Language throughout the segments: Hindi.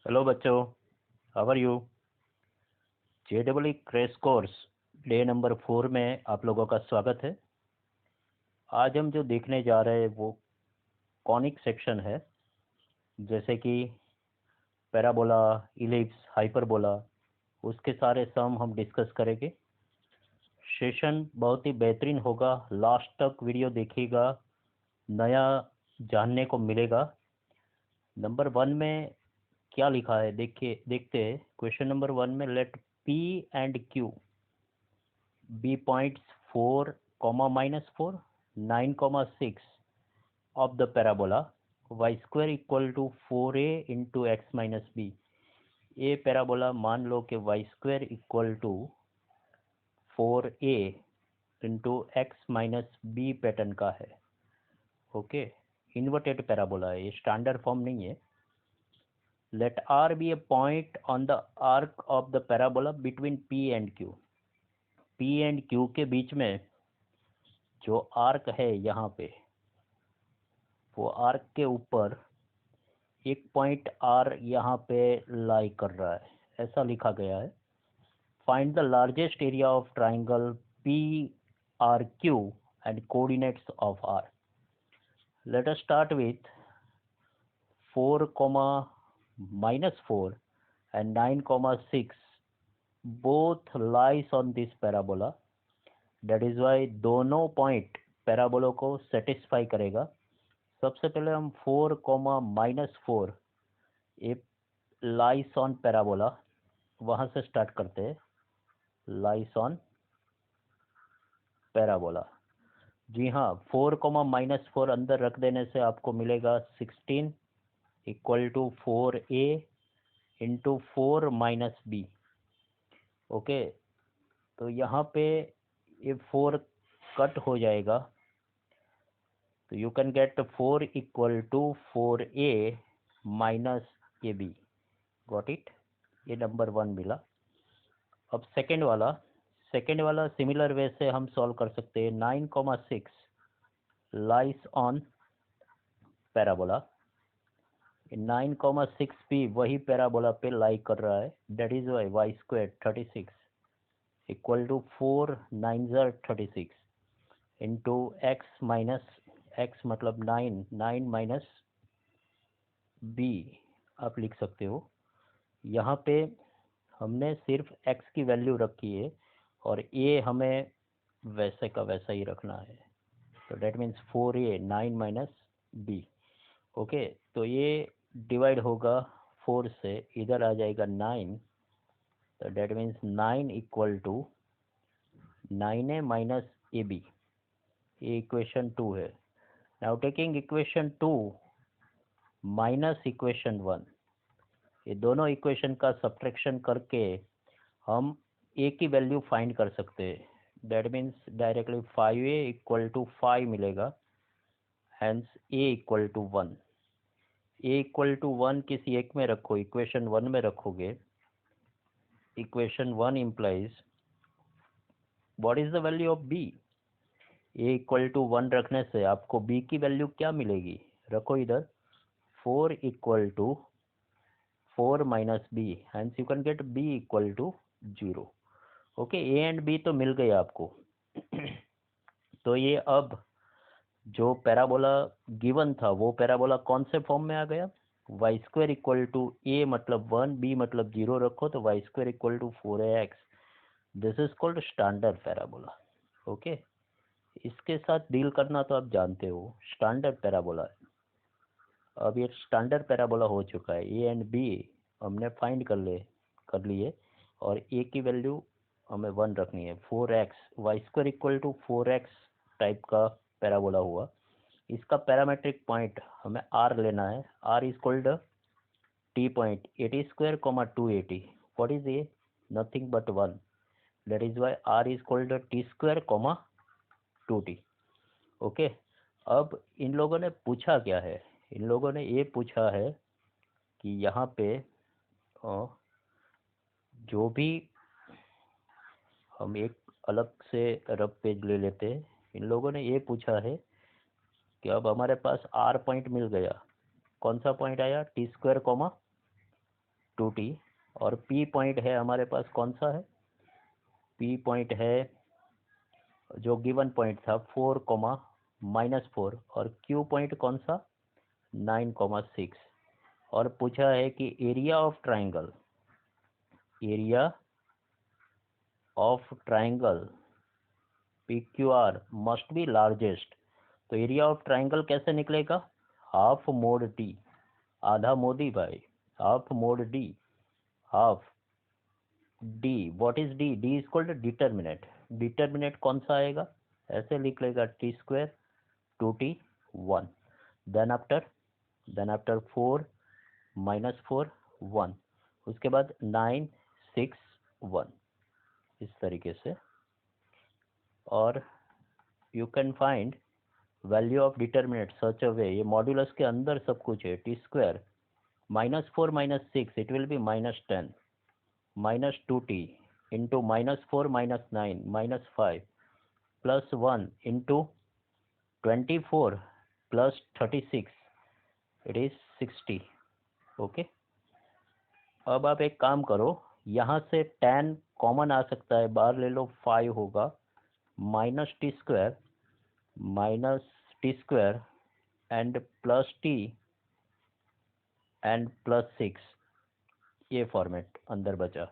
हेलो बच्चों, how are you? JEE crash course day number 4 में आप लोगों का स्वागत है। आज हम जो देखने जा रहे हैं वो कॉनिक सेक्शन है, जैसे कि पैराबोला, इलिप्स, हाइपरबोला। उसके सारे सम हम डिस्कस करेंगे। सेशन बहुत ही बेहतरीन होगा, लास्ट तक वीडियो देखिएगा, नया जानने को मिलेगा। नंबर 1 में क्या लिखा है देखिए, देखते हैं। क्वेश्चन नंबर 1 में let P and Q be points 4, -4, 9, 6 of the parabola y square equal to 4a into x minus b। ये पैराबोला मान लो कि y square equal to 4a into x minus b pattern का है। ओके, इन्वर्टेड पैराबोला है, ये स्टैंडर्ड फॉर्म नहीं है। Let r be a point on the arc of the parabola between p and q। p and q के बीच में जो आर्क है यहाँ पे, वो आर्क के ऊपर एक पॉइंट आर यहाँ पे लाई कर रहा है, ऐसा लिखा गया है। Find the largest area of triangle P R Q and coordinates of R. Let us start with 4, -4 and 9, 6 both lies on this parabola। that is why दोनों पॉइंट पैराबोला को सेटिस्फाई करेगा। सबसे पहले हम 4, -4 ए लाइस ऑन पैराबोला, वहां से स्टार्ट करते हैं। लाइस ऑन पैराबोला, जी हाँ, 4, -4 अंदर रख देने से आपको मिलेगा 16 equal to 4a into 4 minus b. Okay, तो यहाँ पे ये 4 कट हो जाएगा, तो you can get 4 equal to 4a minus a b. Got it? ये नंबर 1 मिला। अब सेकेंड वाला सिमिलर वे से हम सॉल्व कर सकते हैं। 9, 6 लाइस ऑन पैराबोला। 9, 6 भी वही पैराबोला पे लाई कर रहा है। That is y y square 36 equal to 4 9 36 into x minus x मतलब 9 9 माइनस बी आप लिख सकते हो। यहाँ पे हमने सिर्फ x की वैल्यू रखी है और a हमें वैसे का वैसा ही रखना है, तो that means 4a 9 minus b. Okay, तो ये डिवाइड होगा 4 से, इधर आ जाएगा 9, तो that means 9 equal to 9a minus a b. ये इक्वेशन 2 है। Now taking equation 2 minus equation 1, ये दोनों इक्वेशन का सब्ट्रैक्शन करके हम a की वैल्यू फाइंड कर सकते हैं। That means directly 5a equal to 5 मिलेगा, hence a equal to 1। a equal to 1 किसी एक में रखो, इक्वेशन 1 में रखोगे। Equation 1 implies what is the value of b। a equal to 1 रखने से आपको b की वैल्यू क्या मिलेगी? रखो इधर 4 equal to 4 minus b, hence you can get b equal to 0। Okay, a and b तो मिल गए आपको। तो ये अब जो पैराबोला गिवन था वो पैराबोला कौन से फॉर्म में आ गया? Y square equal to a मतलब 1, बी मतलब 0 रखो तो y square equal to 4ax। This is called standard parabola. Okay, इसके साथ डील करना तो आप जानते हो, स्टैंडर्ड पैराबोला। अब ये स्टैंडर्ड पैराबोला हो चुका है। ए एंड बी हमने फाइंड कर लिए और ए की वैल्यू हमें 1 रखनी है। 4x Y square equal to 4x type का पैराबोला हुआ। इसका पैरामेट्रिक पॉइंट हमें r लेना है। r is called t point 80 square 280। What is ये? Nothing but 1। That is Y r is called t square 2t। Okay, अब इन लोगों ने पूछा क्या है? इन लोगों ने ये पूछा है कि यहाँ पे जो भी हम एक अलग से रफ पेज ले लेते हैं। इन लोगों ने ये पूछा है कि अब हमारे पास r पॉइंट मिल गया। कौन सा पॉइंट आया? t स्क्वायर 2t, और P पॉइंट है हमारे पास कौन सा है, P पॉइंट है जो गिवन पॉइंट था 4, -4, और Q पॉइंट कौन सा 9, 6, और पूछा है कि area of triangle, area of triangle PQR must be largest. तो एरिया ऑफ ट्राइंगल कैसे निकलेगा, हाफ मोड टी, आधा मोदी भाई, half mode D, half D, what is D, D is called determinant, determinant कौन सा आएगा, ऐसे लिख लेगा T² 2t 1, देन आफ्टर 4, -4, 1, उसके बाद 9, 6, 1, इस तरीके से। और you can find value of determinant such a way, ये मॉड्यूलस के अंदर सब कुछ है, T² -4 -6 it will B -10, -2t into -4 -9 -5 +1 into 24 +36 it is 60। Okay, अब आप एक काम करो, यहाँ से 10 कॉमन आ सकता है, बाहर ले लो, 5 होगा, -T² एंड +t एंड +6, ये फॉर्मेट अंदर बचा।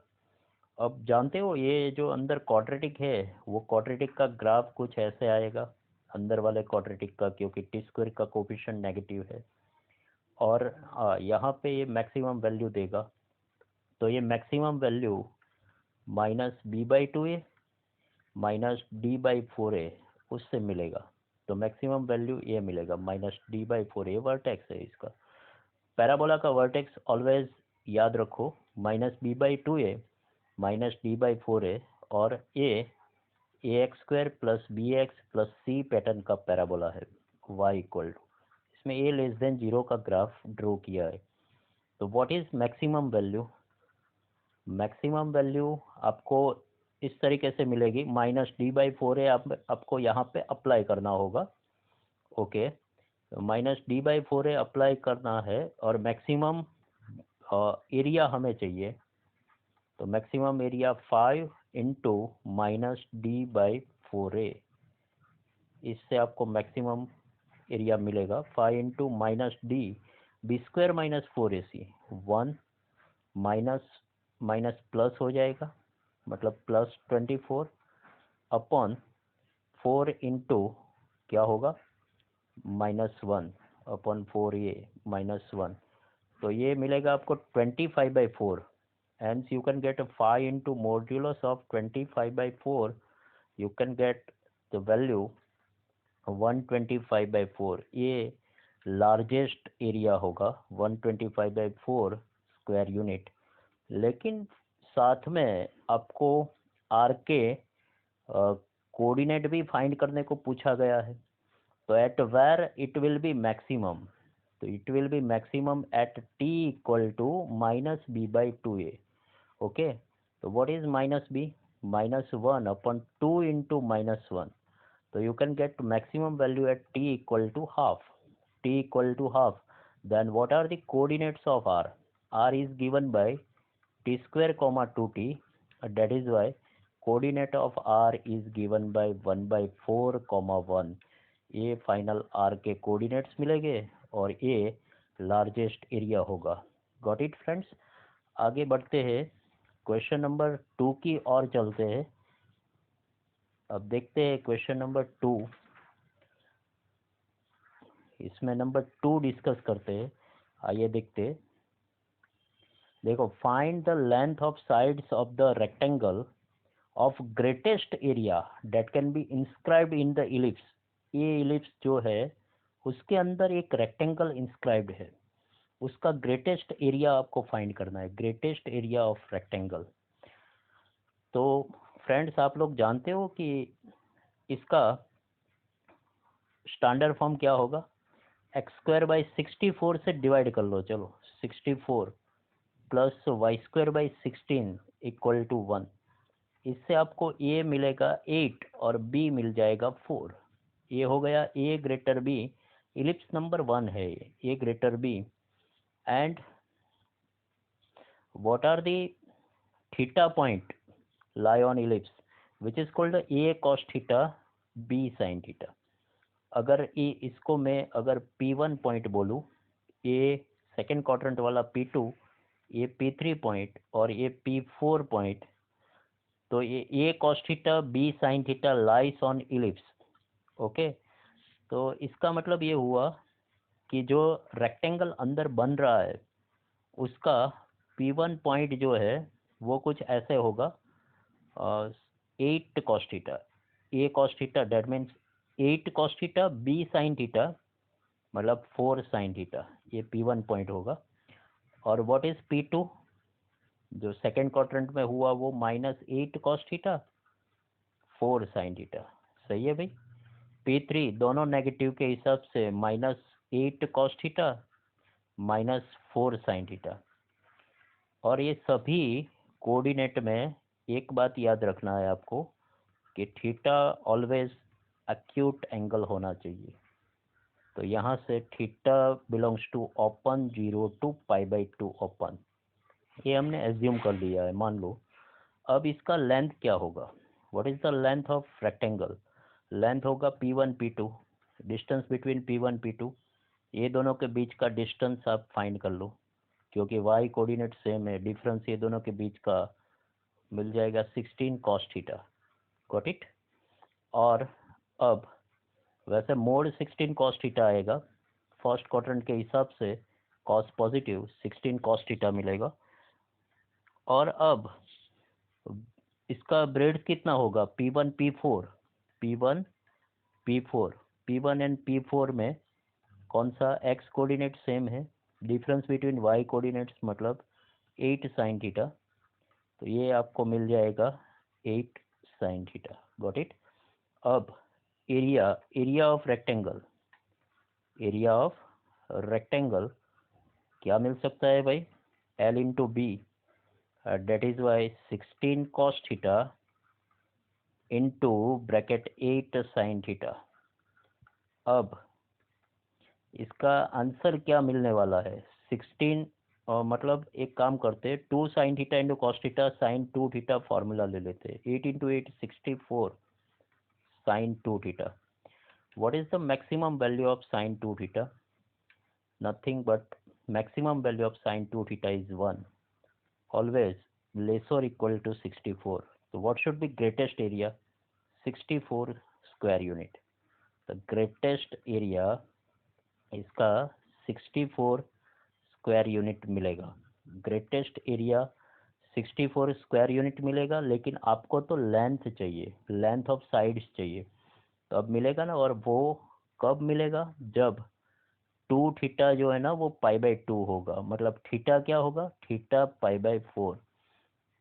अब जानते हो ये जो अंदर क्वाड्रेटिक है, वो क्वाड्रेटिक का ग्राफ कुछ ऐसे आएगा अंदर वाले क्वाड्रेटिक का, क्योंकि T² का कोफिशिएंट नेगेटिव है, और यहाँ पे ये मैक्सिमम वैल्यू देगा, तो ये मैक्सिमम वैल्यू -b/2a -d/4a उससे मिलेगा, तो मैक्सिमम वैल्यू ये मिलेगा -d/4a, वर्टेक्स है इसका। पैराबोला का वर्टेक्स ऑलवेज याद रखो -b/2a -d/4a, और ax² + bx + c पैटर्न का पैराबोला है, y = इसमें a<0 का ग्राफ ड्रॉ किया है। तो what is maximum value, maximum value आपको इस तरीके से मिलेगी, -d/4a आपको यहाँ पे अप्लाई करना होगा। ओके, तो -d/4a अप्लाई करना है, और मैक्सिमम एरिया हमें चाहिए, तो मैक्सिमम एरिया 5 इंटू -d/4a, इससे आपको मैक्सिमम एरिया मिलेगा 5 into -d, b² - 4ac, 1 minus plus हो जाएगा, मतलब +24 अपॉन 4 इंटू क्या होगा -1 अपॉन 4a -1, तो ये मिलेगा आपको 25/4, hence you can get a 5 into modulus of 25/4, you can get the value 125/4, ये लार्जेस्ट एरिया होगा 125/4 स्क्वायर यूनिट। लेकिन साथ में आपको आर के कोऑर्डिनेट भी फाइंड करने को पूछा गया है, तो at where it will be maximum, तो it will be maximum at t = -b/2a। Okay, तो what is -b, -1 upon 2 into -1, तो you can get maximum value at t = half, t = half, then what are the coordinates of r, r is given by T², 2t, that is why coordinate of r is given by 1/4, 1, ये फाइनल r के कोऑर्डिनेट्स मिलेंगे, और ये लार्जेस्ट एरिया होगा। गॉट इट फ्रेंड्स, आगे बढ़ते हैं, क्वेश्चन नंबर 2 की ओर चलते हैं। अब देखते हैं क्वेश्चन नंबर 2, इसमें नंबर 2 डिस्कस करते हैं, आइए देखते हैं। देखो, find the length of sides of the rectangle of greatest area that can be inscribed in the ellipse, ये इलिप्स जो है उसके अंदर एक रेक्टेंगल इंस्क्राइब्ड है, उसका ग्रेटेस्ट एरिया आपको फाइंड करना है, ग्रेटेस्ट एरिया ऑफ रेक्टेंगल। तो फ्रेंड्स, आप लोग जानते हो कि इसका स्टैंडर्ड फॉर्म क्या होगा, x² / 64 से डिवाइड कर लो, चलो 64 + y² / 16 = 1, इससे आपको a मिलेगा 8 और b मिल जाएगा 4, ये हो गया a b, इलिप्स नंबर 1 है ये a b, and what are the theta point lie on ellipse which is called a cos theta b sin theta. अगर इसको मैं अगर P1 पॉइंट बोलूँ, ए सेकेंड क्वाड्रेंट वाला P2, ये P3 पॉइंट और ये P4 पॉइंट, तो ये A cos theta B sine theta lies on ellipse. Okay, तो इसका मतलब ये हुआ कि जो रेक्टेंगल अंदर बन रहा है उसका P1 पॉइंट जो है वो कुछ ऐसे होगा, 8 cos theta, a cos theta, that means 8 cos theta B sine theta मतलब 4 साइन थीटा, ये P1 पॉइंट होगा. और व्हाट इज P2 जो सेकेंड क्वाड्रेंट में हुआ वो -8 कॉस थीटा 4 साइन थीटा. सही है भाई. P3 दोनों नेगेटिव के हिसाब से -8 कॉस थीटा -4 साइन थीटा. और ये सभी कोऑर्डिनेट में एक बात याद रखना है आपको कि थीटा ऑलवेज एक्यूट एंगल होना चाहिए. तो यहाँ से theta belongs to open 0 to π/2 open, ये हमने एज्यूम कर लिया है, मान लो. अब इसका लेंथ क्या होगा? What is the length of rectangle? Length होगा P1 P2, distance between P1 P2, ये दोनों के बीच का डिस्टेंस आप फाइंड कर लो क्योंकि y कोऑर्डिनेट सेम है. डिफरेंस ये दोनों के बीच का मिल जाएगा 16 cos थीटा. Got it? और अब वैसे मोड 16 cos थीटा आएगा, फर्स्ट क्वाड्रेंट के हिसाब से cos पॉजिटिव 16 cos थीटा मिलेगा. और अब इसका ब्रेड कितना होगा? P1 P4, P1 P4, P1 and P4 में कौन सा x कोऑर्डिनेट सेम है, डिफरेंस बिटवीन y कोऑर्डिनेट्स मतलब 8 साइन थीटा, तो ये आपको मिल जाएगा 8 साइन थीटा. Got it? अब area of rectangle, area of rectangle क्या मिल सकता है भाई? L into B, that is Y 16 cos theta into bracket 8 sine theta. अब इसका आंसर क्या मिलने वाला है? 16, मतलब एक काम करते, 2 sine theta into cos theta sine 2 theta formula ले लेते. 8 into 8 64 sine 2 theta. What is the maximum value of sine 2 theta? Nothing but maximum value of sine 2 theta is 1, always less और इक्वल टू 64. तो what should be greatest area? 64 square unit. The greatest area इसका 64 स्क्वायर यूनिट मिलेगा. ग्रेटेस्ट एरिया 64 स्क्वायर यूनिट मिलेगा, लेकिन आपको तो लेंथ चाहिए, लेंथ ऑफ साइड्स चाहिए. तो अब मिलेगा ना, और वो कब मिलेगा? जब 2 थीटा जो है ना वो π/2 होगा. मतलब थीटा क्या होगा? थीटा π/4.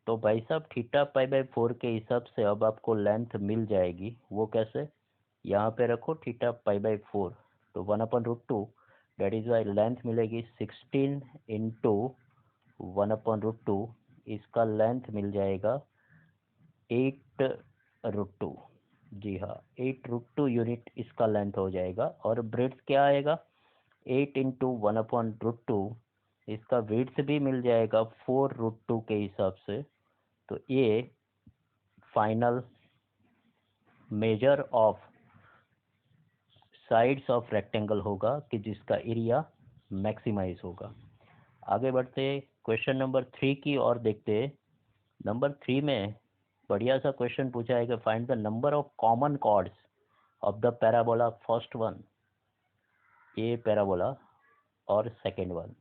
तो भाई साहब थीटा π/4 के हिसाब से अब आपको लेंथ मिल जाएगी. वो कैसे? यहाँ पे रखो थीटा π/4, तो 1/√2, डेट इज वाई लेंथ मिलेगी 16 इंटू 1/√2. इसका लेंथ मिल जाएगा 8√2. जी हाँ, 8√2 यूनिट इसका लेंथ हो जाएगा. और ब्रेड्थ क्या आएगा? 8 इंटू 1/√2. इसका विड्थ भी मिल जाएगा 4√2 के हिसाब से. तो ये final measure of sides of rectangle होगा कि जिसका एरिया मैक्सिमाइज होगा. आगे बढ़ते क्वेश्चन नंबर 3 की और देखते. नंबर 3 में बढ़िया सा क्वेश्चन पूछा है कि find the number of common chords of the parabola first one, a parabola और सेकेंड वन.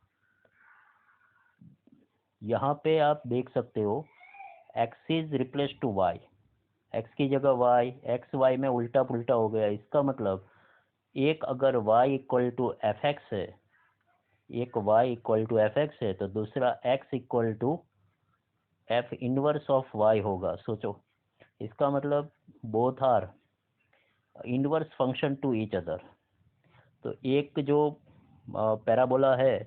यहाँ पे आप देख सकते हो x is replace to y, x की जगह y, x y में उल्टा पुल्टा हो गया. इसका मतलब एक अगर y equal to f x है, एक y equal to f x है, तो दूसरा x equal to f inverse of y होगा. सोचो, इसका मतलब both are inverse function to each other. तो एक जो पैराबोला है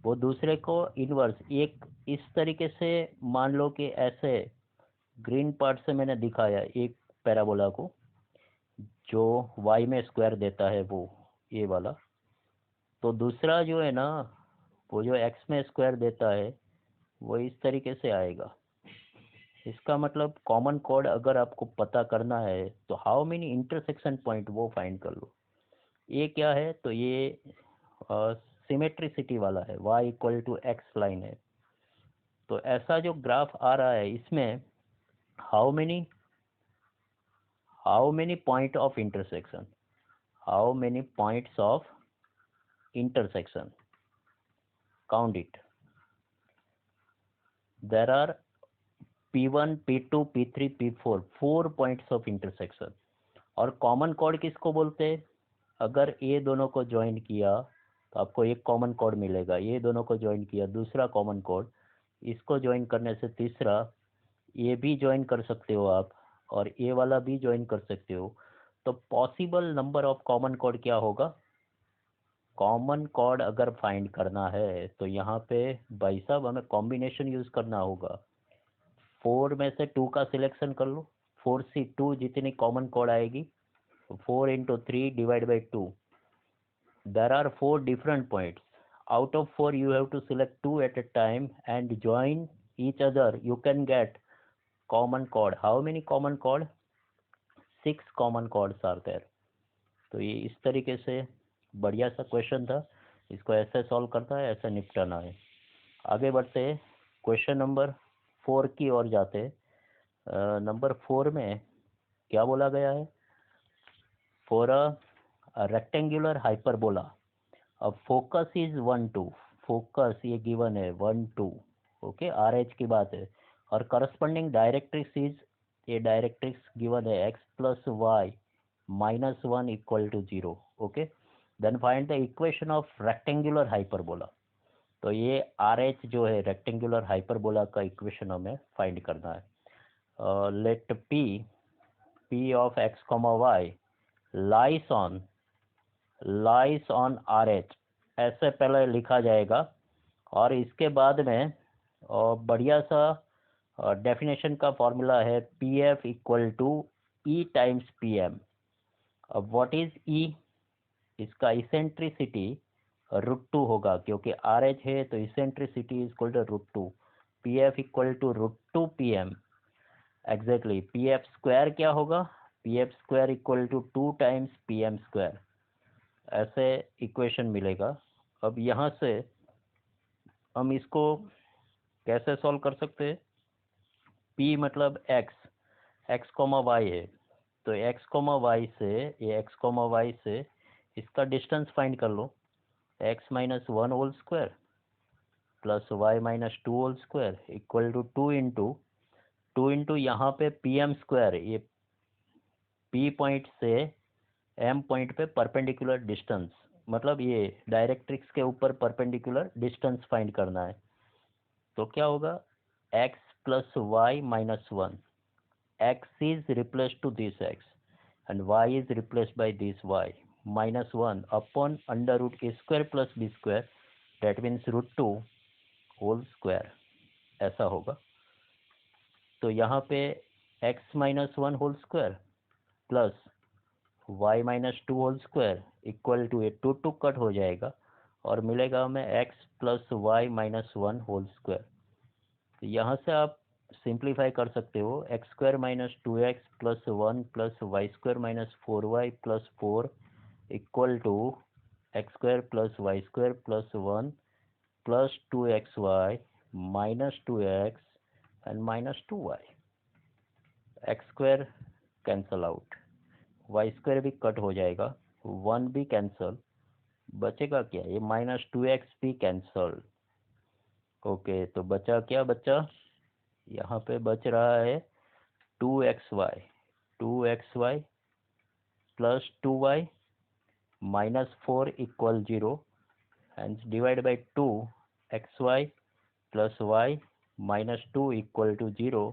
वो दूसरे को इनवर्स, एक इस तरीके से मान लो कि ऐसे ग्रीन पार्ट से मैंने दिखाया एक पैराबोला को जो y में स्क्वायर देता है, वो ये वाला. तो दूसरा जो है ना वो जो x में स्क्वायर देता है वो इस तरीके से आएगा। इसका मतलब कॉमन कॉर्ड अगर आपको पता करना है तो हाउ मेनी इंटरसेक्शन पॉइंट वो फाइंड कर लो। ये क्या है, तो ये सिमेट्रिसिटी वाला है, y equal to x line है। तो ऐसा जो ग्राफ आ रहा है इसमें how many point of intersection, how many points of intersection, count it, there are p1 p2 p3 p4 4 points of intersection। और कॉमन कॉर्ड किसको बोलते हैं, अगर ये दोनों को ज्वाइन किया तो आपको एक कॉमन कॉर्ड मिलेगा, ये दोनों को ज्वाइन किया दूसरा कॉमन कॉर्ड, इसको ज्वाइन करने से तीसरा, ये भी ज्वाइन कर सकते हो आप और ये वाला भी ज्वाइन कर सकते हो। तो possible number of common chord क्या होगा, कॉमन कॉर्ड अगर फाइंड करना है तो यहाँ पे भाई साहब हमें कॉम्बिनेशन यूज करना होगा। 4 में से 2 का सिलेक्शन कर लो, 4C2 जितनी कॉमन कॉर्ड आएगी, 4 into 3 divide by 2, there are 4 different points, out of 4 you have to select 2 at a time and join each other, you can get common chord, how many common chord, 6 common chords are there। तो ये इस तरीके से बढ़िया सा क्वेश्चन था, इसको ऐसे सॉल्व करता है, ऐसे निपटाना है। आगे बढ़ते क्वेश्चन नंबर 4 की ओर जाते। नंबर 4 में क्या बोला गया है, फॉर अ रेक्टेंगुलर हाइपरबोला अब फोकस इज 1 2, फोकस ये गिवन है 1 2, ओके, आर एच की बात है, और करस्पॉन्डिंग डायरेक्ट्रिक्स इज, ये डायरेक्ट्रिक्स गिवन है x plus y minus 1 equal to 0, okay. Then find the equation of rectangular hyperbola. तो ये आर एच जो है रेक्टेंगुलर हाइपरबोला का इक्वेशन हमें फाइंड करना है। Let P of x comma y lies on R H, ऐसे पहले लिखा जाएगा और इसके बाद में बढ़िया सा डेफिनेशन का फॉर्मूला है P F equal to e times P M. अब व्हाट इज ई, इसका इसेंट्रिसिटी √2 होगा, क्योंकि आर एच है तो eccentricity is equal to √2, P F equal to √2 P M. Exactly P F square क्या होगा, P F square equal to 2 times P M square, ऐसे इक्वेशन मिलेगा। अब यहाँ से हम इसको कैसे सॉल्व कर सकते हैं, P मतलब x कॉमा वाई है, तो x कॉमा वाई से, ये x कॉमा वाई से इसका डिस्टेंस फाइंड कर लो, x minus 1 whole square plus y minus 2 whole square equal to 2 into यहाँ पे पी एम स्क्वायर, ये P पॉइंट से M पॉइंट पे परपेंडिकुलर डिस्टेंस, मतलब ये डायरेक्ट्रिक्स के ऊपर परपेंडिकुलर डिस्टेंस फाइंड करना है। तो क्या होगा, x plus y minus 1, x is replaced to this x and y is replaced by this y, minus 1 upon under root a square plus b square, that means √2 whole square, ऐसा होगा। तो यहाँ पे x minus 1 whole square plus y minus 2 whole square equal to, ये 2 कट हो जाएगा और मिलेगा हमें x plus y minus 1 whole square. तो यहाँ से आप सिंप्लीफाई कर सकते हो, x square minus 2x plus 1 plus y square minus 4y plus 4 equal to x square plus y square plus 1 plus 2xy minus 2x and minus 2y। X square cancel out, Y square भी कट हो जाएगा, 1 भी कैंसल, बचेगा क्या, ये माइनस 2x भी कैंसल। ओके, तो बचा क्या, बचा यहाँ पे बच रहा है 2xy plus 2y minus 4 equal 0 and divide by 2xy plus y minus 2 equal to 0।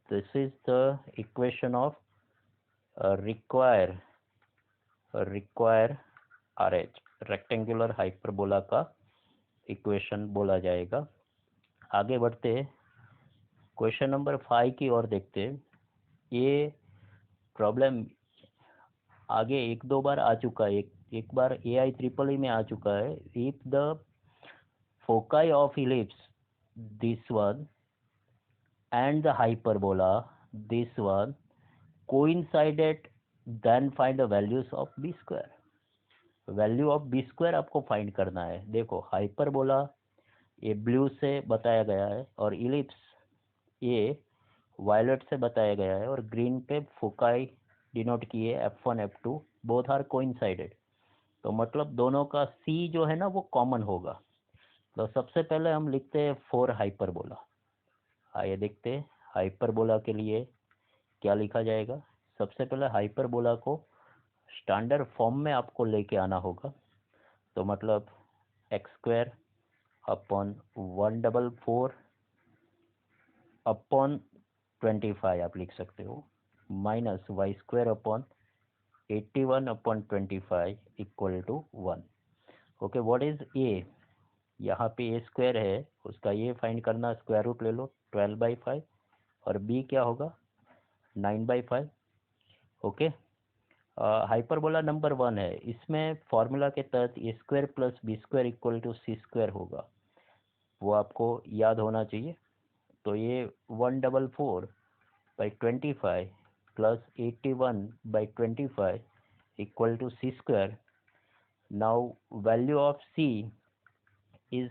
This is the equation of required R H, rectangular hyperbola का इक्वेशन बोला जाएगा। आगे बढ़ते क्वेश्चन नंबर 5 की ओर देखते। ये प्रॉब्लम आगे 1-2 बार आ चुका है, एक बार AI EEE में आ चुका है। If the foci of ellipse this one and the hyperbola, this one, coincided, then find the values of b square. Value of b square आपको फाइंड करना है। देखो हाइपरबोला ये ब्लू से बताया गया है और इलिप्स ये वायलेट से बताया गया है और ग्रीन पे फोकाई डिनोट किए F1 F2 both are coincided. तो मतलब दोनों का C जो है ना वो कॉमन होगा। तो सबसे पहले हम लिखते हैं 4 हाइपरबोला। आइए देखते हैं हाइपरबोला के लिए क्या लिखा जाएगा। सबसे पहले हाइपरबोला को स्टैंडर्ड फॉर्म में आपको लेके आना होगा। तो मतलब एक्स स्क्वायर अपॉन 144 अपॉन 25 आप लिख सकते हो, minus y square upon 81 upon 25 equal to 1। Okay, what is a? यहाँ पे ए स्क्वायर है, उसका ए फाइंड करना, स्क्वायर रूट ले लो 12/5 और बी क्या होगा 9/5। ओके, हाइपरबोला नंबर 1 है, इसमें फॉर्मूला के तहत A square plus B square equal to C square होगा, वो आपको याद होना चाहिए। तो ये 144/25 plus 81/25 equal to C square. Now value of C is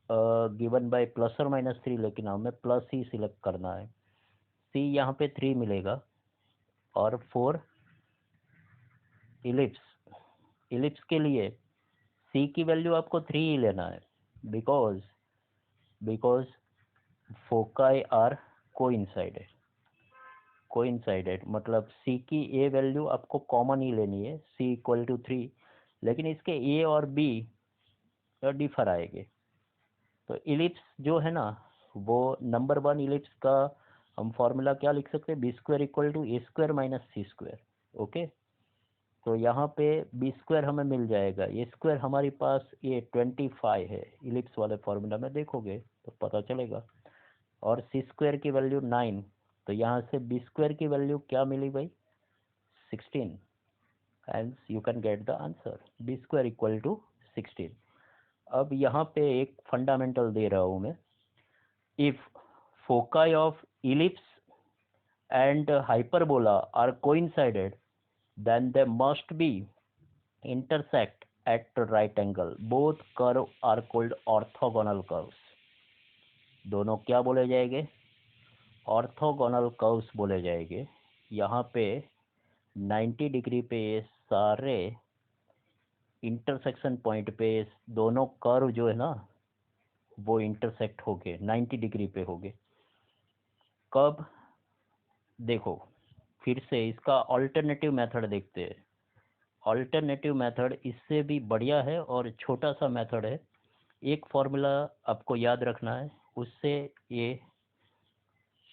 given by plus और माइनस 3, लेकिन हमें प्लस ही सिलेक्ट करना है। सी यहाँ पे 3 मिलेगा और 4 इलिप्स के लिए सी की वैल्यू आपको 3 ही लेना है, बिकॉज फोकाई आर कोइंसाइडेड मतलब सी की ए वैल्यू आपको कॉमन ही लेनी है, सी इक्वल टू 3, लेकिन इसके ए और बी डिफर आएंगे। तो इलिप्स जो है ना वो नंबर 1 इलिप्स का हम फॉर्मूला क्या लिख सकते हैं, b square equal to a square minus c square. Okay, तो यहाँ पे बी स्क्वायर हमें मिल जाएगा, ए स्क्वायर हमारे पास ये 25 है, इलिप्स वाले फॉर्मूला में देखोगे तो पता चलेगा, और सी स्क्वायर की वैल्यू 9। तो यहाँ से बी स्क्वायर की वैल्यू क्या मिली भाई 16, and you can get the answer b square equal to 16। अब यहाँ पे एक फंडामेंटल दे रहा हूँ मैं, if foci of ellipse and hyperbola are coincided then they must be intersect at right angle. Both curve are called orthogonal curves. दोनों क्या बोले जाएंगे, ऑर्थोगोनल कर्व्स बोले जाएंगे। यहाँ पे 90 डिग्री पे ये सारे इंटरसेक्शन पॉइंट पे दोनों कर्व जो है ना वो इंटरसेक्ट हो गए, 90 डिग्री पे हो गए। कब? देखो फिर से इसका अल्टरनेटिव मेथड देखते हैं। अल्टरनेटिव मेथड इससे भी बढ़िया है और छोटा सा मेथड है। एक फॉर्मूला आपको याद रखना है, उससे ये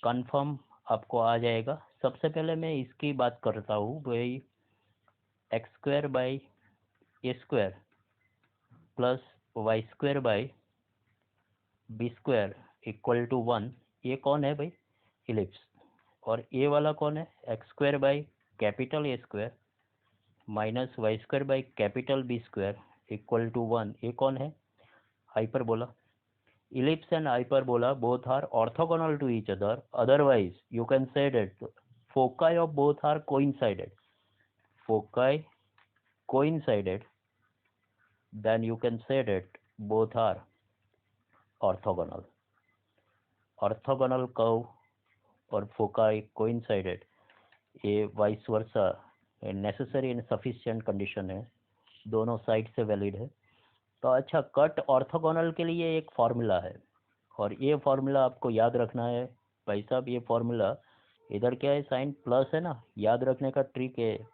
कंफर्म आपको आ जाएगा। सबसे पहले मैं इसकी बात करता हूँ भाई, x square by a square plus y square by b square equal to 1। ये कौन है भाई, इलिप्स। और ए वाला कौन है, x square by capital A square minus y square by capital B square equal to 1। ये कौन है, hyperbola. ellipse and hyperbola both are orthogonal to each other, otherwise you can say that foci of both are coincided, then you can say that both are orthogonal curve और foci coincided, ये vice versa necessary and sufficient condition है, दोनों साइड से वैलिड है। तो अच्छा, कट ऑर्थोगोनल के लिए एक फार्मूला है और ये फार्मूला आपको याद रखना है भाई साहब। ये फार्मूला इधर क्या है, साइन प्लस है ना, याद रखने का ट्रिक है,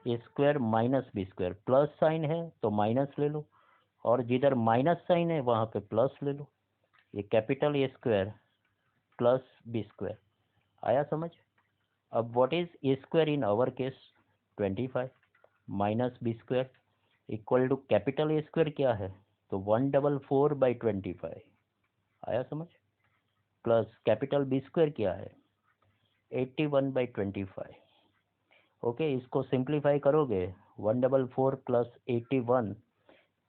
A square minus B square, plus sine है तो माइनस ले लो और जिधर माइनस साइन है वहाँ पे प्लस ले लो। ये capital A square plus B square, आया समझ। अब what is a square in our case 25 minus B square equal to capital A square क्या है, तो 144/25, आया समझ, प्लस कैपिटल बी स्क्वायर क्या है 81/25। ओके, इसको सिंप्लीफाई करोगे 144 प्लस 81,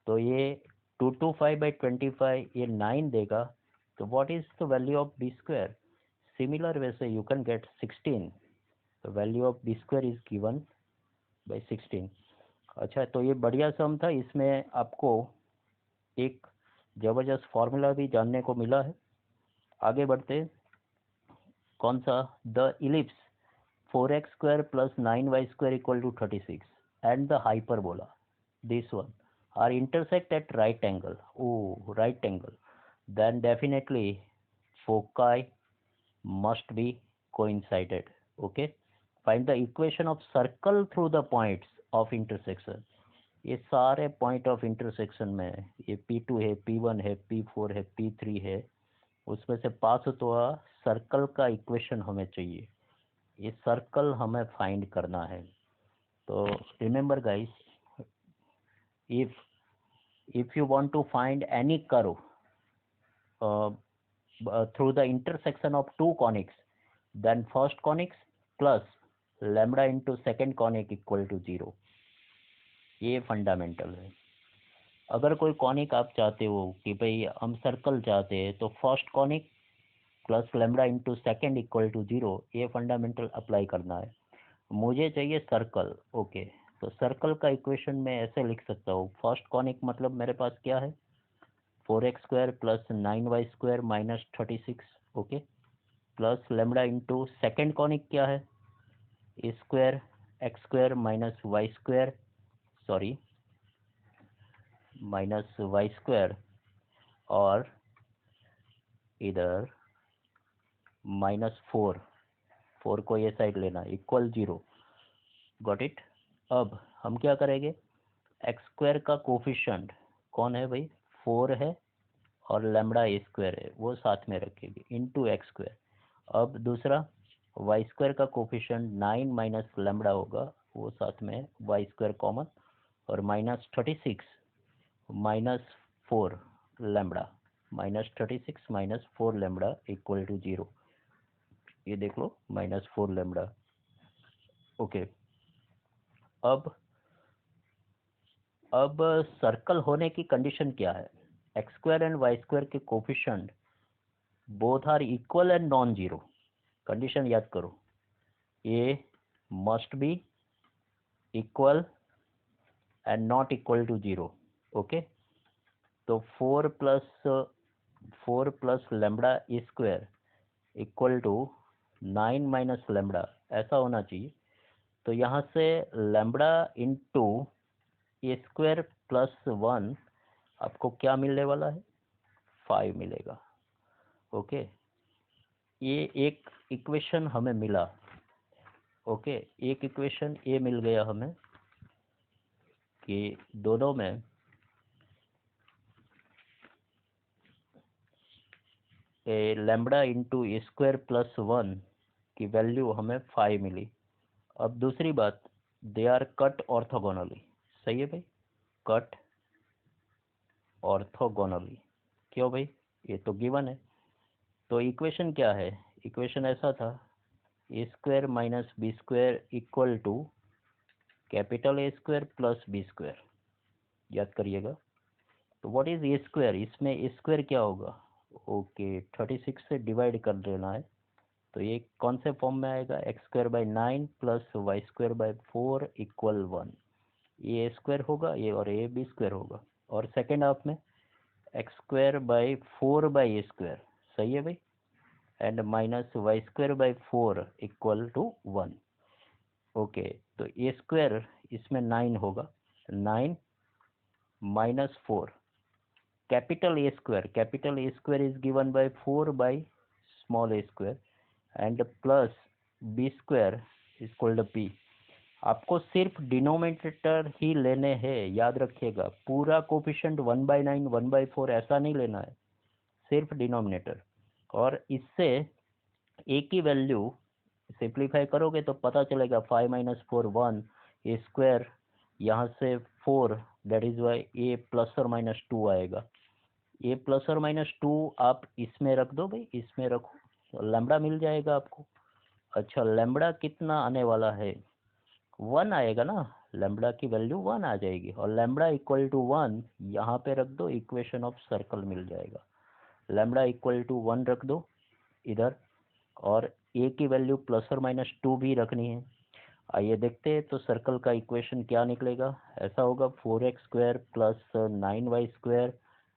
तो ये 225/25 ये 9 देगा, तो what is the value of b square? Similar way से यू कैन गेट 16, तो value of b square is given by 16। अच्छा, तो ये बढ़िया सम था, इसमें आपको एक ज़बरदस्त फार्मूला भी जानने को मिला है। आगे बढ़ते हैं। कौन सा? The ellipse 4x² plus 9y² equal to 36 and the hyperbola, this one, are intersect at right angle. Oh, right angle. Then definitely foci must be coincided. Okay. Find the equation of circle through the points of intersection. ये सारे पॉइंट ऑफ इंटरसेक्शन में ये P2 है, P1 है, P4 है, P3 है, उसमें से पास हुआ सर्कल का इक्वेशन हमें चाहिए। ये सर्कल हमें फाइंड करना है। तो remember guys, if you want to find any curve through the intersection of two conics, then first conics plus lambda into second conic equal to 0। ये फंडामेंटल है। अगर कोई कॉनिक आप चाहते हो कि भाई हम सर्कल चाहते हैं, तो first conic plus lambda into second equal to 0, ये फंडामेंटल अप्लाई करना है। मुझे चाहिए सर्कल। ओके, तो सर्कल का इक्वेशन मैं ऐसे लिख सकता हूँ। फर्स्ट कॉनिक मतलब मेरे पास क्या है? 4x² plus 9y² minus 36। Okay, plus lambda into second conic क्या है? Square x² minus y², sorry minus y², और इधर -4 को ये साइड लेना, इक्वल 0। Got it. अब हम क्या करेंगे? x² का कोफिशिएंट कौन है भाई? 4 है, और लैम्बडा a² है, वो साथ में रखेंगे इंटू x²। अब दूसरा y² का कोफिशिएंट 9 माइनस लैम्बडा होगा, वो साथ में y² कॉमन, और -36 -4 लैम्बडा, -36 -4 लैम्बडा इक्वल टू 0। ये देख लो, -4 लैम्बडा। ओके, अब सर्कल होने की कंडीशन क्या है? x² एंड y² के coefficient both are equal and non zero. Condition याद करो, A must be equal and not equal to 0। Okay, तो 4 plus lambda square equal to 9 minus lambda, ऐसा होना चाहिए। तो यहाँ से लैम्बडा इंटू a² प्लस 1 आपको क्या मिलने वाला है? 5 मिलेगा। ओके, ये एक इक्वेशन हमें मिला। ओके, एक इक्वेशन ये मिल गया हमें कि दोनों में लैम्बडा इंटू a² प्लस 1 की वैल्यू हमें 5 मिली। अब दूसरी बात, दे आर कट ऑर्थोगोनली। सही है भाई, कट ऑर्थोगोनली। क्यों भाई? ये तो गिवन है। तो इक्वेशन क्या है? इक्वेशन ऐसा था, a² minus b² equal to capital A² plus b²। याद करिएगा। तो व्हाट इज a²? इसमें a² क्या होगा? ओके, 36 से डिवाइड कर देना है, तो ये कौन से फॉर्म में आएगा? x² by 9 plus y² by 4 equal 1। ये a² होगा, ये, और ये b² होगा। और सेकेंड हाफ में x² बाई 4 बाई a²। सही है भाई, and minus y² by 4 equal to 1। Okay, तो a² इसमें 9 होगा, 9 minus 4 capital A² is given by 4 by small a² and plus b² is called p। आपको सिर्फ डिनोमिनेटर ही लेने हैं, याद रखिएगा। पूरा कोफिशिएंट 1/9 1/4 ऐसा नहीं लेना है, सिर्फ डिनोमिनेटर। और इससे एक ही वैल्यू सिंप्लीफाई करोगे तो पता चलेगा 5 माइनस 4 1 a², यहाँ से 4, that is why a plus और माइनस 2 आएगा। a प्लस और माइनस 2 आप इसमें रख दो भाई, इसमें रखो, तो लैम्बडा मिल जाएगा आपको। अच्छा, लैम्बडा कितना आने वाला है? 1 आएगा ना, लैम्बडा की वैल्यू 1 आ जाएगी, और लैम्बडा इक्वल टू 1 यहाँ पे रख दो, इक्वेशन ऑफ सर्कल मिल जाएगा। लैम्बडा इक्वल टू 1 रख दो इधर, और ए की वैल्यू ±2 भी रखनी है। आइए देखते हैं तो सर्कल का इक्वेशन क्या निकलेगा। ऐसा होगा 4x² plus 9y²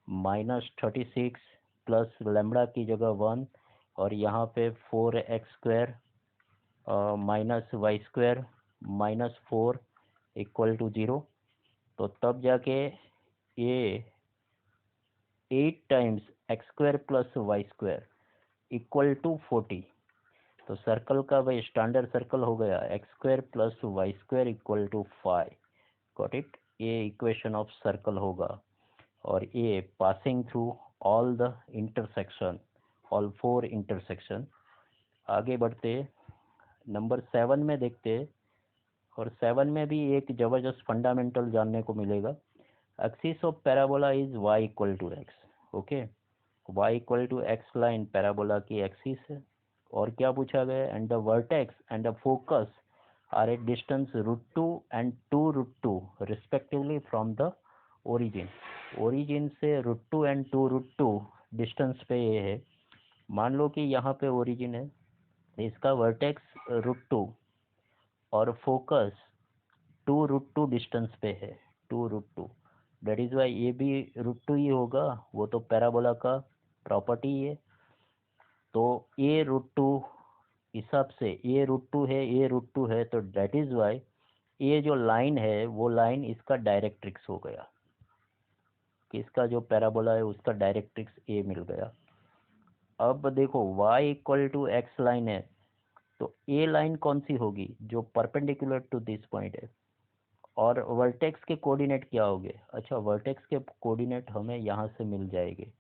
minus 36 plus lambda की जगह 1, और यहाँ पे 4x² -y² -4 इक्वल टू 0। तो तब जाके ये 8 times x² plus y² equal to 40। तो सर्कल का भाई स्टैंडर्ड सर्कल हो गया x² plus y² equal to 5। Got it. ये इक्वेशन ऑफ सर्कल होगा, और ये passing through all the intersection, all 4 intersection. आगे बढ़ते नंबर 7 में देखते, और 7 में भी एक जबरदस्त फंडामेंटल जानने को मिलेगा। Axis of parabola is y equal to x। ओके, y equal to x line parabola की एक्सिस है। और क्या पूछा गया, and the vertex and the focus are at distance √2 and 2√2 respectively from the origin. Origin से √2 एंड 2√2 डिस्टेंस पे ये है। मान लो कि यहाँ पे ओरिजिन है, इसका वर्टेक्स √2 और फोकस 2√2 डिस्टेंस पे है, 2√2। दैट इज वाई ये भी √2 ही होगा, वो तो पैराबोला का प्रॉपर्टी है। तो a√2 हिसाब से a√2 है, a√2 है, तो दैट इज वाई ये जो लाइन है वो लाइन इसका डायरेक्ट्रिक्स हो गया, कि इसका जो पैराबोला है उसका डायरेक्ट्रिक्स a मिल गया। अब देखो y equal to x line है, तो a लाइन कौन सी होगी, जो परपेंडिकुलर टू दिस पॉइंट है। और वर्टेक्स के कोऑर्डिनेट क्या होंगे, अच्छा वर्टेक्स के कोऑर्डिनेट हमें यहाँ से मिल जाएंगे।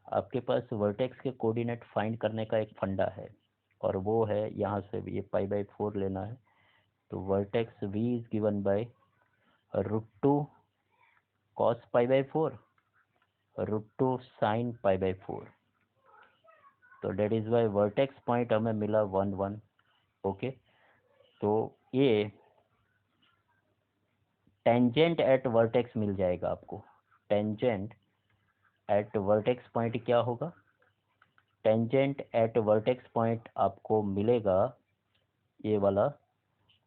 आपके पास वर्टेक्स के कोऑर्डिनेट फाइंड करने का एक फंडा है, और वो है यहाँ से ये π/4 लेना है। तो vertex v is given by √2 cos π/4 √2 sin π/4। तो that is why vertex point हमें मिला 1 1। ओके, तो ये टेंजेंट एट वर्टेक्स मिल जाएगा आपको। टेंजेंट एट वर्टेक्स पॉइंट क्या होगा, टेंजेंट एट वर्टेक्स पॉइंट आपको मिलेगा ये वाला।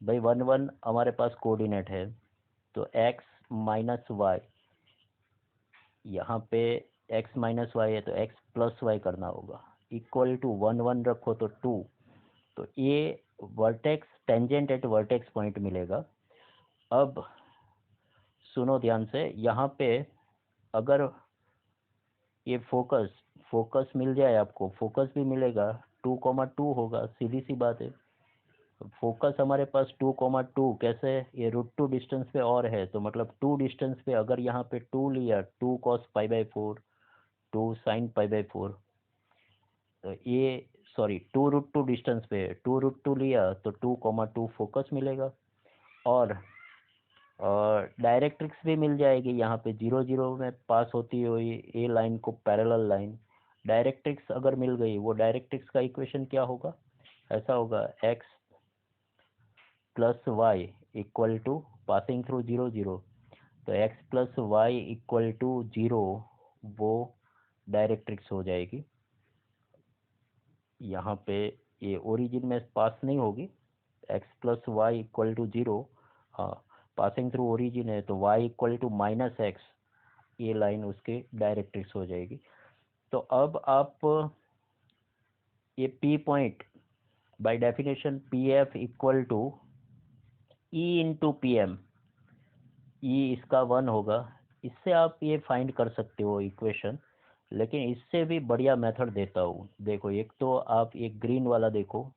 भाई 1 1 हमारे पास कोऑर्डिनेट है, तो x माइनस वाई, यहाँ पे x माइनस वाई है तो x प्लस वाई करना होगा, इक्वल टू 1 1 रखो तो 2। तो ये vertex tangent at vertex point मिलेगा। अब सुनो ध्यान से, यहाँ पे अगर ये फोकस मिल जाए आपको, फोकस भी मिलेगा 2,2 होगा, सीधी सी बात है। फोकस हमारे पास 2,2 कैसे, ये √2 डिस्टेंस पे और है, तो मतलब 2 डिस्टेंस पे अगर यहाँ पे 2 लिया, 2 cos π/4 2 sin π/4, तो ये सॉरी 2√2 डिस्टेंस पे 2√2 लिया तो 2,2 फोकस मिलेगा। और डायरेक्ट्रिक्स भी मिल जाएगी, यहाँ पे 0 0 में पास होती हुई ए लाइन को पैरेलल लाइन। डायरेक्ट्रिक्स अगर मिल गई, वो डायरेक्ट्रिक्स का इक्वेशन क्या होगा, ऐसा होगा x plus Y equal to passing through 0 0, तो x plus Y equal to 0 वो डायरेक्ट्रिक्स हो जाएगी। यहाँ पे ये ओरिजिन में पास नहीं होगी, x plus Y equal to 0, हाँ पासिंग थ्रू ओरिजिन है, तो y इक्वल टू -x, ये लाइन उसके डायरेक्ट्रिक्स हो जाएगी। तो अब आप ये p point by definition pf equal to e into P M, E इसका 1 होगा। इससे आप ये फाइंड कर सकते हो इक्वेशन, लेकिन इससे भी बढ़िया मेथड देता हूँ। देखो एक तो आप एक ग्रीन वाला देखो,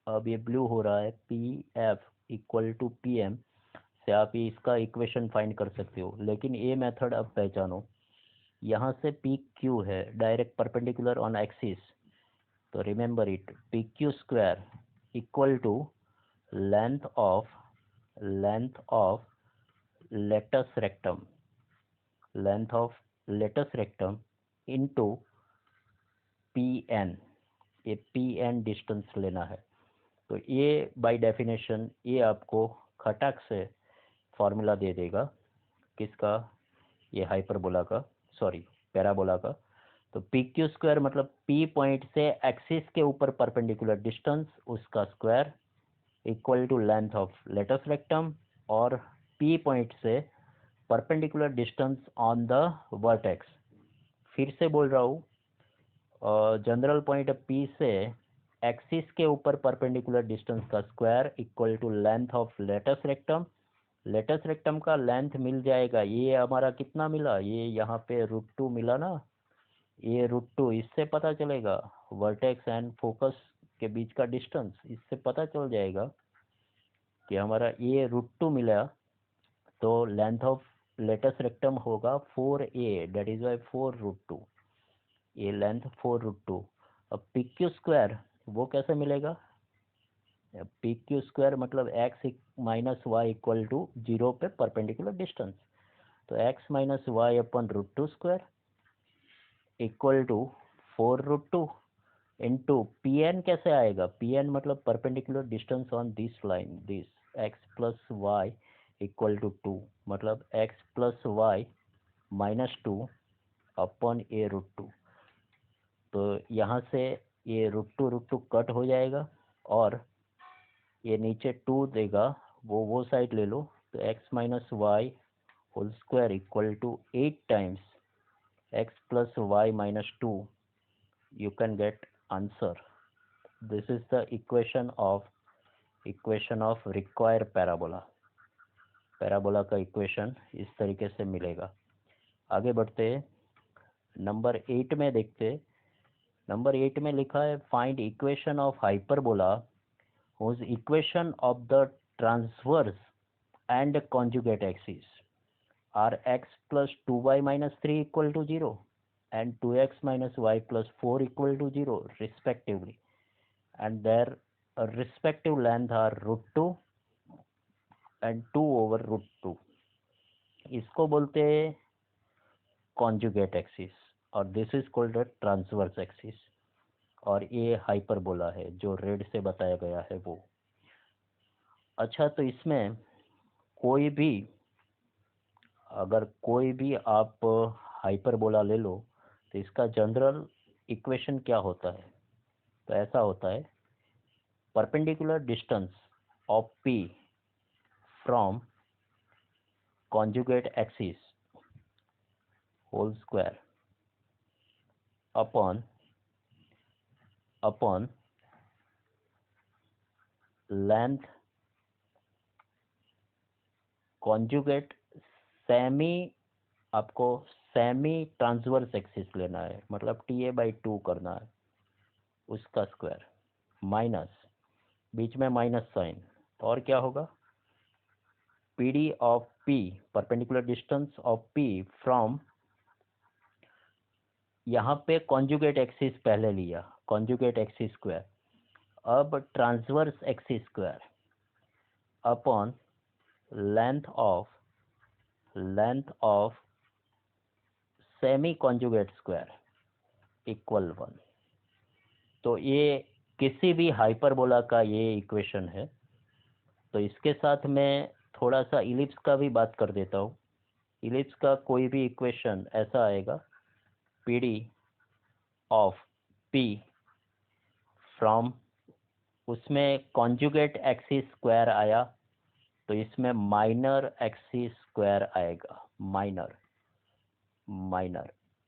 अब ये ब्लू हो रहा है, P F equal to P M से आप ये इसका इक्वेशन फाइंड कर सकते हो। लेकिन ये मेथड अब पहचानो, यहाँ से पी क्यू है डायरेक्ट परपेंडिकुलर ऑन एक्सिस, तो remember it, P Q square equal to length of latus rectum into P N, ये पी एन डिस्टेंस लेना है। तो ये बाय डेफिनेशन ये आपको खटाक से फॉर्मूला दे देगा, किसका, ये हाइपरबोला का, सॉरी पैराबोला का। तो पी क्यू स्क्वायर मतलब पी पॉइंट से एक्सिस के ऊपर परपेंडिकुलर डिस्टेंस उसका square equal to length of latus rectum, और पी पॉइंट से perpendicular distance on the vertex. फिर से बोल रहा हूँ, जनरल पॉइंट पी से एक्सिस के ऊपर परपेंडिकुलर डिस्टेंस का square equal to length of latus rectum. Latus rectum का लेंथ मिल जाएगा, ये हमारा कितना मिला, ये यहाँ पे √2 मिला ना, ये √2, इससे पता चलेगा वर्टेक्स एंड फोकस के बीच का डिस्टेंस, इससे पता चल जाएगा कि हमारा ये √2 मिला, तो लेंथ ऑफ लेटस रेक्टम होगा 4a, दैट इज वाई 4√2, ये लेंथ 4√2। अब पी क्यू स्क्वायर वो कैसे मिलेगा, पी क्यू स्क्वायर मतलब x minus y equal to 0 पे परपेंडिकुलर डिस्टेंस, तो x minus y upon √2 square equal to 4√2 into P N. कैसे आएगा, पी एन मतलब perpendicular distance on this line, this x plus Y equal to 2, मतलब x plus y minus 2 upon a√2। तो यहाँ से ये √2 कट हो जाएगा, और ये नीचे 2 देगा, वो साइड ले लो, तो x minus y whole square equal to 8 times x plus y minus 2, you can get answer. This is the equation of required parabola. Parabola का इक्वेशन इस तरीके से मिलेगा। आगे बढ़ते नंबर 8 में देखते। नंबर 8 में लिखा है find equation of hyperbola whose equation of the transverse and conjugate axis are x plus 2y minus 3 equal to 0 and 2x minus y plus 4 equal to 0 respectively, and their respective length are √2 and 2 over √2। इसको बोलते हैं कॉन्जुगेट एक्सिस, और this is called transverse axis, और ये हाइपरबोला है जो रेड से बताया गया है वो। अच्छा, तो इसमें अगर कोई भी आप हाइपरबोला ले लो, तो इसका जनरल इक्वेशन क्या होता है, तो ऐसा होता है perpendicular distance of P from conjugate axis whole square upon length conjugate semi, आपको सेमी ट्रांसवर्स एक्सिस लेना है, मतलब TA/2 करना है, उसका स्क्वायर माइनस, बीच में माइनस साइन, और क्या होगा PD of P, perpendicular distance of P from, यहाँ पे कॉन्जुगेट एक्सिस पहले लिया, कॉन्जुगेट एक्सिस स्क्वायर, अब transverse axis square upon length of semi conjugate square equal 1। तो ये किसी भी हाइपरबोला का ये इक्वेशन है। तो इसके साथ मैं थोड़ा सा इलिप्स का भी बात कर देता हूँ। इलिप्स का कोई भी इक्वेशन ऐसा आएगा, PD ऑफ P फ्रॉम, उसमें कॉन्जुगेट एक्सिस स्क्वायर आया, तो इसमें माइनर एक्सिस स्क्वायर आएगा, माइनर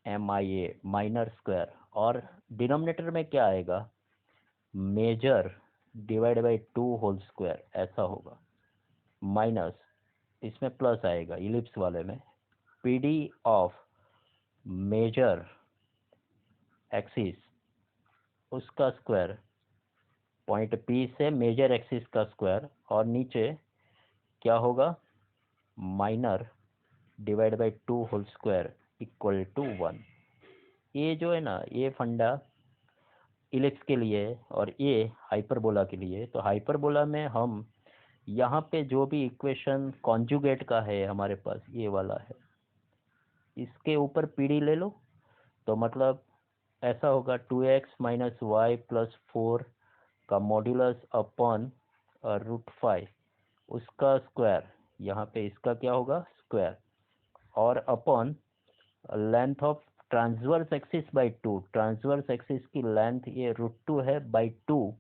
MIA माइनर स्क्वायर, और डिनोमिनेटर में क्या आएगा, major divide by 2 whole square, ऐसा होगा, माइनस, इसमें प्लस आएगा इलिप्स वाले में, PD ऑफ मेजर एक्सिस उसका स्क्वायर, पॉइंट P से मेजर एक्सिस का स्क्वायर, और नीचे क्या होगा, minor divide by 2 whole square equal to 1। ये जो है ना, ये फंडा इलिप्स के लिए और ये हाइपरबोला के लिए। तो हाइपरबोला में हम यहाँ पे जो भी इक्वेशन कॉन्जुगेट का है हमारे पास, ये वाला है, इसके ऊपर PD ले लो, तो मतलब ऐसा होगा 2x माइनस वाई प्लस 4 का मॉड्यूलस अपॉन √5, उसका स्क्वायर, यहाँ पे इसका क्या होगा स्क्वायर, और upon length of transverse axis by 2, transverse axis की लेंथ ये √2 है बाई 2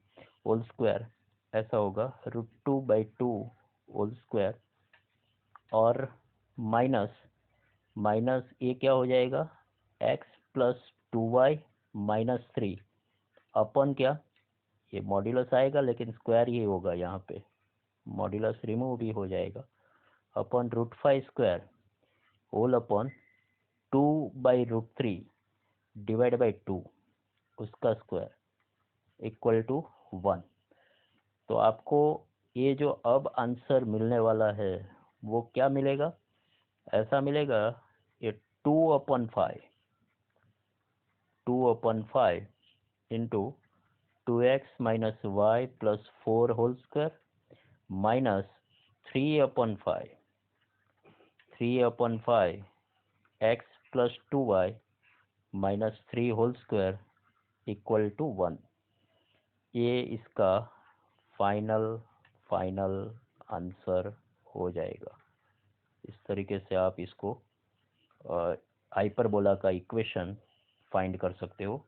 होल स्क्वायर, ऐसा होगा √2 बाई 2 होल स्क्वायर, और माइनस ये क्या हो जाएगा, x प्लस 2y माइनस 3 अपन क्या, ये मॉड्यूलस आएगा लेकिन स्क्वायर ही होगा, यहाँ पे मॉड्यूलस रिमूव भी हो जाएगा, अपन √5 स्क्वायर होल अपन 2 बाई √3 डिवाइड बाई 2 उसका स्क्वायर इक्वल टू 1। तो आपको ये जो अब आंसर मिलने वाला है वो क्या मिलेगा, ऐसा मिलेगा, ये 2/5 into 2x minus y plus 4 whole square minus 3/5 x plus 2y minus 3 whole square equal to 1। ये इसका फाइनल आंसर हो जाएगा। इस तरीके से आप इसको हाइपरबोला का इक्वेशन फाइंड कर सकते हो।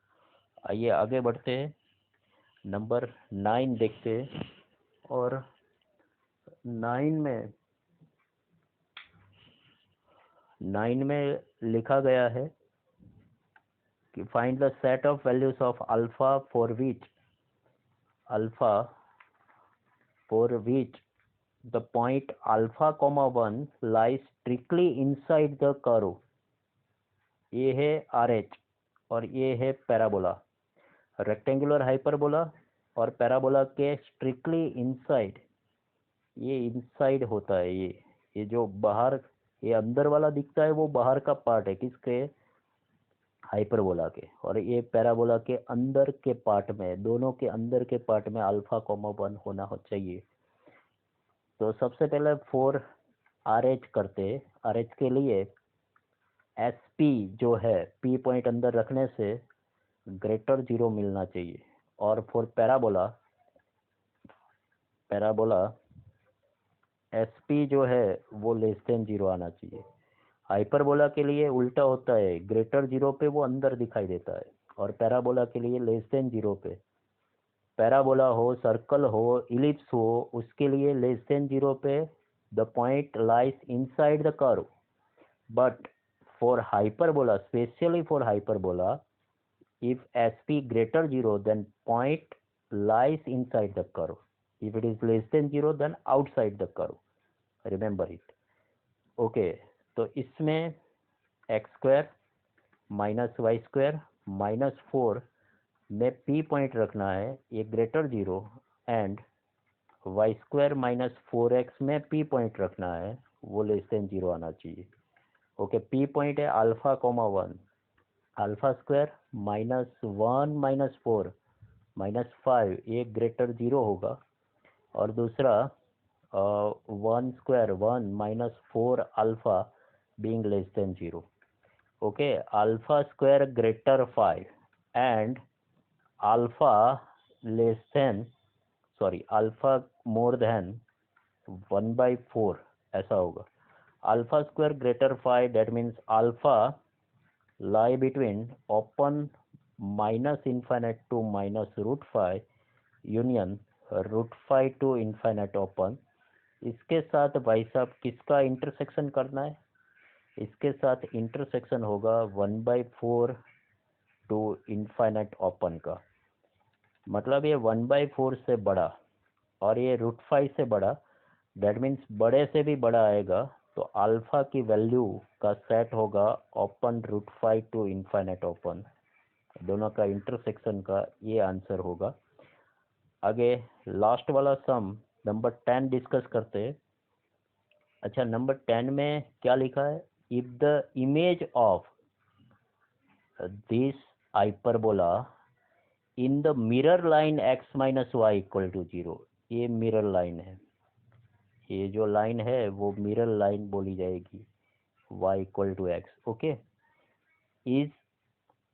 आइए आगे बढ़ते हैं, नंबर 9 देखते हैं। और 9 में लिखा गया है कि find the set of values of alpha for which the point alpha comma 1 lies strictly inside the curve. ये है RH और ये है पैराबोला, रेक्टेंगुलर हाइपरबोला और पैराबोला के स्ट्रिक्टली इनसाइड, ये इनसाइड होता है, ये जो बाहर, ये अंदर वाला दिखता है वो बाहर का पार्ट है किसके, हाइपरबोला के, और ये पैराबोला के अंदर के पार्ट में, दोनों के अंदर के पार्ट में अल्फा कॉमा 1 होना चाहिए। तो सबसे पहले फॉर RH करते, RH के लिए SP जो है P पॉइंट अंदर रखने से ग्रेटर 0 मिलना चाहिए, और फॉर पैराबोला SP जो है वो लेस देन 0 आना चाहिए। हाइपरबोला के लिए उल्टा होता है, ग्रेटर 0 पे वो अंदर दिखाई देता है, और पैराबोला के लिए लेस देन 0 पे, पैराबोला हो, सर्कल हो, इलिप्स हो, उसके लिए लेस देन 0 पे the point lies inside the curve. But for hyperbola, specially for hyperbola, if SP greater 0 then point lies inside the curve, if it is less than 0 then outside the curve, remember it। Okay, तो इसमें x square minus y square minus 4 में P पॉइंट रखना है, ये greater 0, and y square minus 4x में P पॉइंट रखना है, वो लेस देन 0 आना चाहिए। ओके, P पॉइंट है alpha comma 1, alpha square -1 minus 4 minus 5, ये ग्रेटर 0 होगा, और दूसरा 1 square 1 minus 4 alpha being less than 0। Okay, alpha square greater 5 and alpha alpha more than 1/4, ऐसा होगा। Alpha square greater 5, that means alpha lie between open minus infinite to minus √5 union √5 to infinite open। इसके साथ भाई साहब किसका इंटरसेक्शन करना है, इसके साथ इंटरसेक्शन होगा 1/4 टू इनफाइनाइट ओपन का, मतलब ये 1/4 से बड़ा और ये √5 से बड़ा, दैट मीन्स बड़े से भी बड़ा आएगा, तो अल्फा की वैल्यू का सेट होगा ओपन √5 टू इनफाइनाइट ओपन, दोनों का इंटरसेक्शन का ये आंसर होगा। आगे लास्ट वाला सम नंबर 10 डिस्कस करते हैं। अच्छा, नंबर 10 में क्या लिखा है, if the image of this hyperbola in the mirror line x minus y equal to 0, ये मिरर लाइन है, ये जो लाइन है वो मिरर लाइन बोली जाएगी, y equal to x. Okay, is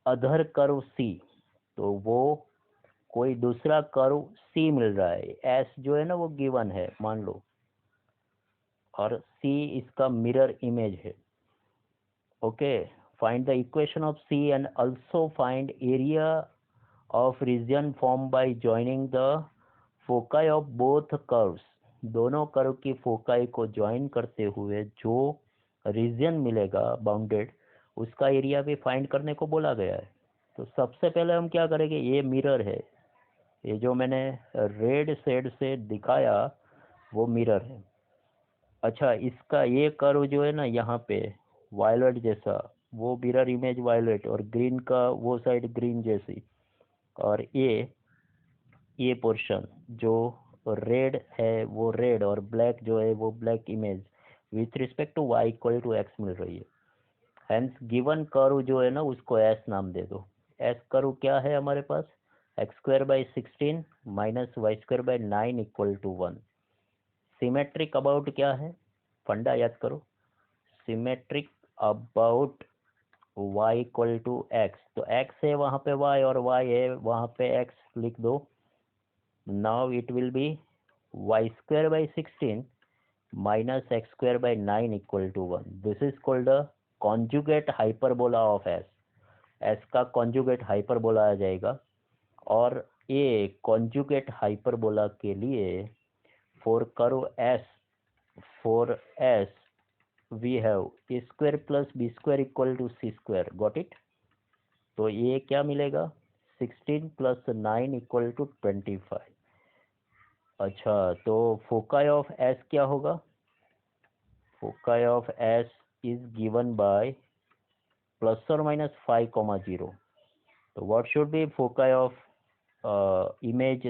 other curve C, तो वो कोई दूसरा कर्व C मिल रहा है, S जो है ना वो गिवन है मान लो, और C इसका मिरर इमेज है। Okay, find the equation of C and also find area of region formed by joining the foci of both curves. दोनों कर्व की फोकाई को ज्वाइन करते हुए जो रीजन मिलेगा बाउंडेड, उसका एरिया भी फाइंड करने को बोला गया है। तो सबसे पहले हम क्या करेंगे, ये मिरर है, ये जो मैंने रेड शेड से दिखाया वो मिरर है। अच्छा, इसका ये कर्व जो है ना यहाँ पे वायलेट जैसा, वो मिरर इमेज वायलेट, और ग्रीन का वो साइड ग्रीन जैसी, और ये पोर्शन जो रेड है वो रेड, और ब्लैक जो है वो black image with respect to y equal to x मिल रही है। हेंस गिवन कर्व जो है ना उसको s नाम दे दो। s कर्व क्या है हमारे पास, x² / 16 - y²/9 equal to 1। Symmetric about क्या है, फंडा याद करो, symmetric about y equal to x, तो x है वहाँ पे y और y है वहाँ पे x, लिख दो। Now it will be y²/16 - x²/9 equal to 1। This is called the conjugate hyperbola of s का कॉन्जुगेट हाइपरबोला आ जाएगा। और ये कॉन्जुगेट हाइपरबोला के लिए for curve s we have a square plus b square equal to c square, got it। तो ये क्या मिलेगा, 16 + 9 इक्वल टू 25। अच्छा, तो फोकाई ऑफ s क्या होगा, foci of s is given by ±5, 0। तो what should be foci of image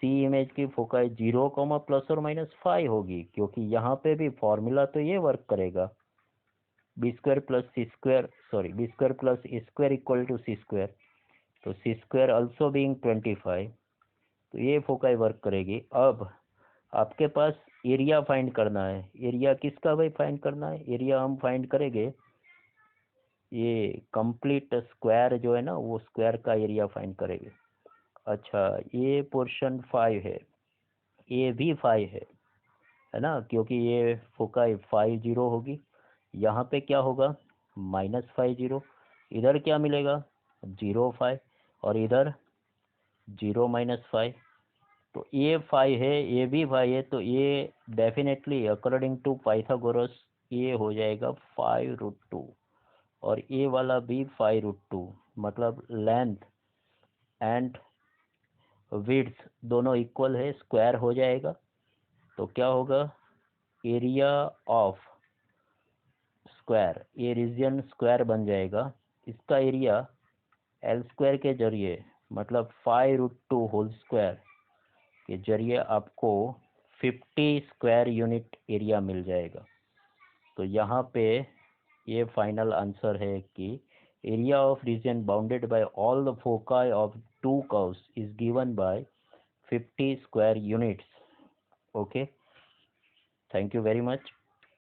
C image की फोकाई 0, ±5 होगी, क्योंकि यहाँ पे भी फॉर्मूला तो ये वर्क करेगा, b² + c² sorry b² + a² equal to c², तो c² ऑल्सो बीइंग 25, तो ये फोकाई वर्क करेगी। अब आपके पास एरिया फाइंड करना है, एरिया किसका भाई फाइंड करना है, एरिया हम फाइंड करेंगे ये कंप्लीट स्क्वायर जो है ना, वो स्क्वायर का एरिया फाइंड करेंगे। अच्छा, ये पोर्शन 5 है, ये भी 5 है ना, क्योंकि ये फोकाई 5 0 होगी, यहाँ पे क्या होगा -5 0, इधर क्या मिलेगा 0 5, और इधर 0 -5, तो ये 5 है, ये भी 5 है, तो ये डेफिनेटली अकॉर्डिंग टू पाइथागोरस ये हो जाएगा 5√2, और ये वाला भी 5√2, मतलब लेंथ एंड विड्थ दोनों इक्वल है, स्क्वायर हो जाएगा। तो क्या होगा, एरिया ऑफ स्क्वायर, ये रीजन स्क्वायर बन जाएगा, इसका एरिया L² के जरिए, मतलब 5√2 होल स्क्वायर के जरिए आपको 50 स्क्वायर यूनिट एरिया मिल जाएगा। तो यहाँ पे ये फाइनल आंसर है कि area of reason bounded by all the foci of 2 curves is given bye 50 square units. Okay, thank you very much.